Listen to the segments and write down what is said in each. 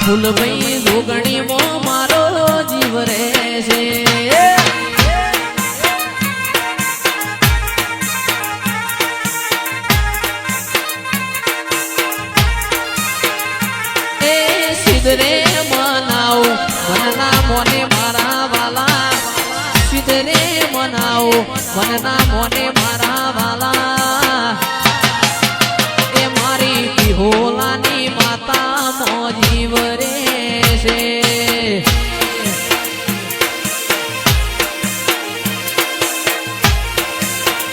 ફૂલભાઈ જોગણીમાં મારો જીવ રહેશે. એ સિદ્ધરે મનાવ મનના મોને મારા વાલા, સિદ્ધરે મનાવ મનના મોને મારા વાલા. એ મારી પિહોલાની માતા મો જીવ રહેશે.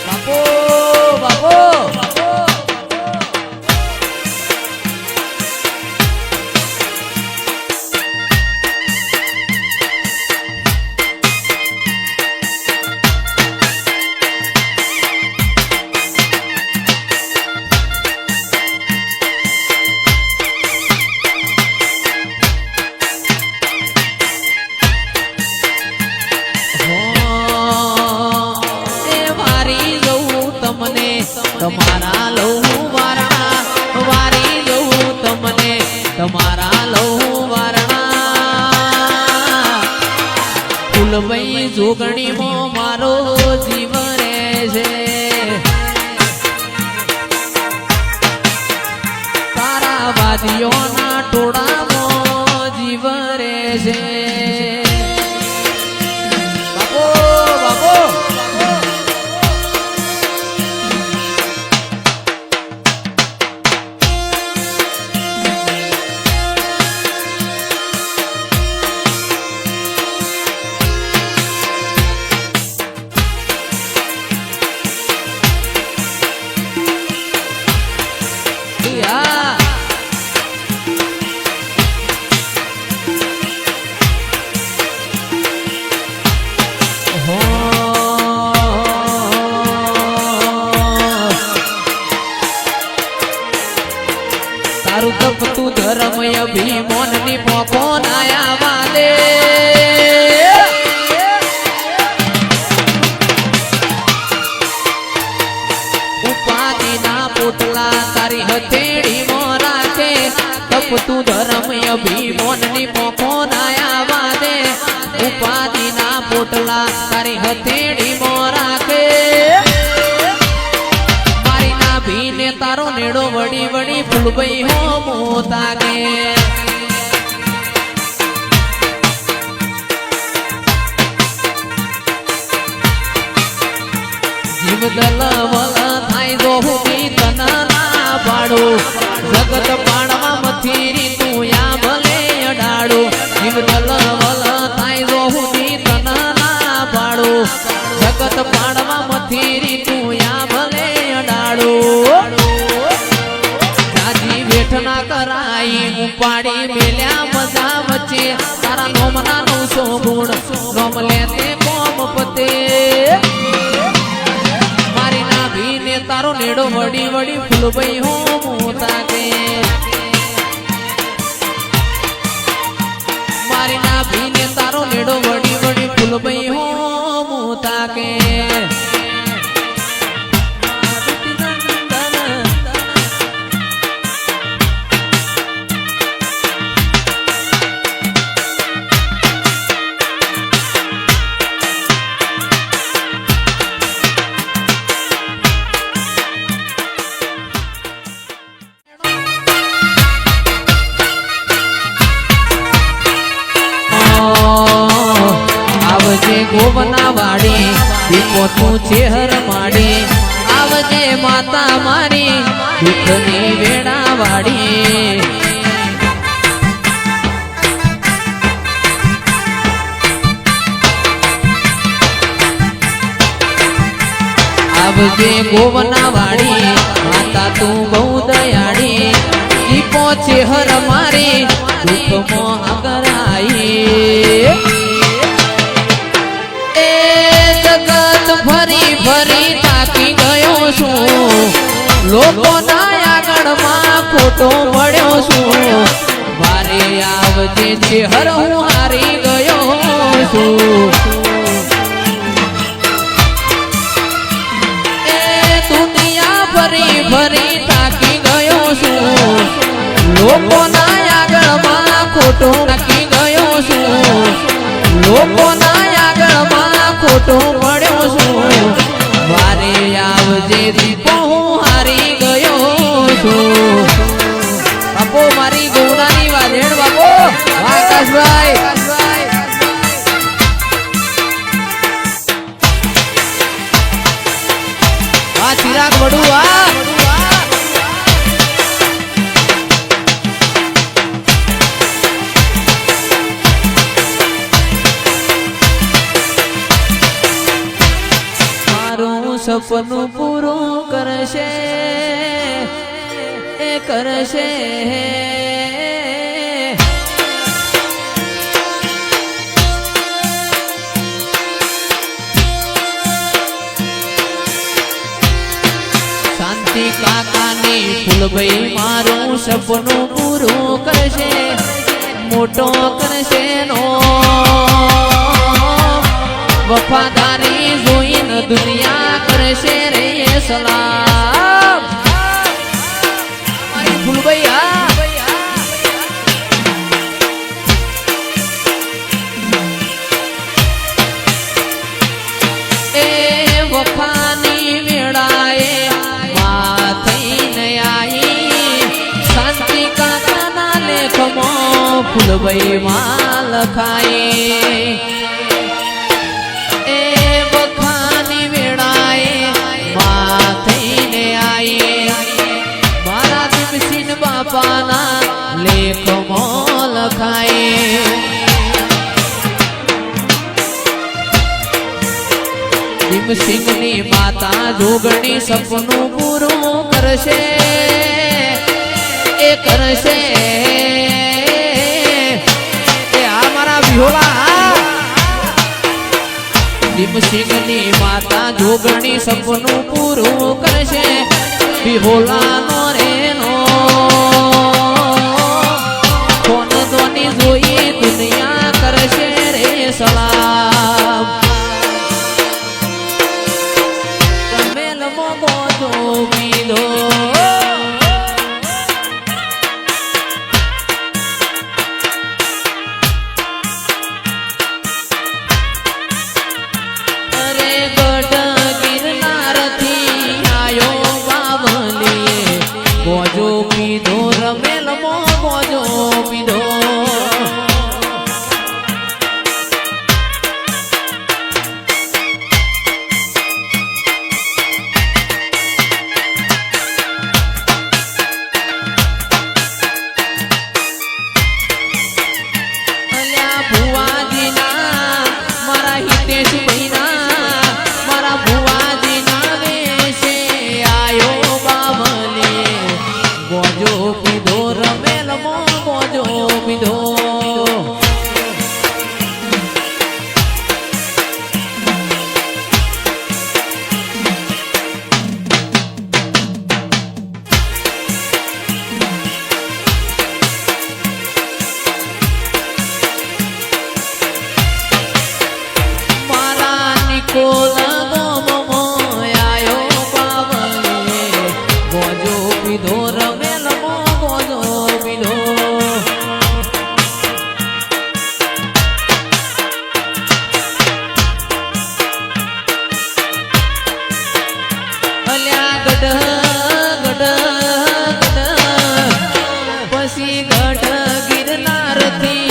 બાપો બાપો તમારા લહુ વારણા, વારી લહુ તમને તમારા લહુ વારણા. ફૂલભાઈ જોગણીમાં મારો જીવ રહેશે. તારા વાદીઓના ટોળામાં જીવ રહેશે. બાપો બાપો તારું તપતું ધર્મ અભિમાન ની પોખો નાયા વાલે. ઉપાધિના પોટલા તારી હથેળી માં રાખે. તપતું ધર્મ અભિમાન ની પોખો નાયા વાલે. ઉપાધિના પોટલા તારી હથેળી માં રાખે. ભીને તારો નેડો વડી વડી ફૂલભાઈ હો મોતા કે. જીવ દલ વલ થાય જો હું તના ના પાડો. જગત પાડવા મથીરી તું યા ભલે અડાડો. જીવ દલ વલ થાય જો હું તના ના પાડો. જગત પાડવા મથીરી તું યા ભલે અડાડો. રાજી વેઠના કરાઈ ઉપાડી મેલ્યા મજા વચ્ચે. તારા નોમના 900 ગુણ નોમ લેતે કોમ પતે. મારી નાભીને તારો નેડો વડી વડી ફૂલભાઈ હો મોતા કે. મારી નાભીને તારો નેડો વડી વડી ફૂલભાઈ હો મોતા કે. આવજે ગોવના વાડી દીપો તું ચેહર માડી. આવજે માતા મારી દુઃખની વેડા વાડી. આવજે ગોવના વાડી માતા તું બહુ દયાળી. દીપો ચેહર મારી દુઃખમાં અગરાઈ. જગત ફરી ફરી તાકી ગયો છું. લોકોના આગળમાં ખોટો મળ્યો છું. વારે આવજે ચેહર હું હારી ગયો છું. એ દુનિયા ફરી ફરી તાકી ગયો છું. લોકોના આગળમાં આકાશભાઈ આ ચિરાગ વડુ મારું સપનું પૂરું કરશે એ કરશે શાંતિ કાકાની ફૂલભાઈ મારું સપનું પૂરું કરશે મોટો કરશે નો વફાદારી જોઈને દુનિયા કરશે રે સલામ મારી ફૂલભાઈ એ વફાની વેળાએ ફૂલભાઈ માં લખાય એ વખાની વેળાએ માથઈને આયે મારા દીપસિંહ બાપાના લેખમાં લખાય દીપસિંહની માતા જોગણી સપનું પૂરું કરશે એ કરશે ભીમસિંહની માતા જોગણી સપનું પૂરું કરશે વિહોલાનો રેનો કોણ દોની જોઈ દુનિયા કરશે રે સલામ રમેલ મોગો જો બીધો ગોજો પીધો રમેલ મો ગોજો પીધો અલ્યા ભુવાજીના મારા હિતેશ ભાઈના મારા ભુવાજીના વેશે આયો બાવલે ગોજો પીધો રમેલ મો ગોજો પીધો મારા નિકોલ ગોમો આયો બાવલે ગોજો પીધો રમેલ મો ગોજો પીધો અલ્યા ગઢ ગઢ ગઢ પછી ગઢ ગિરનાર થી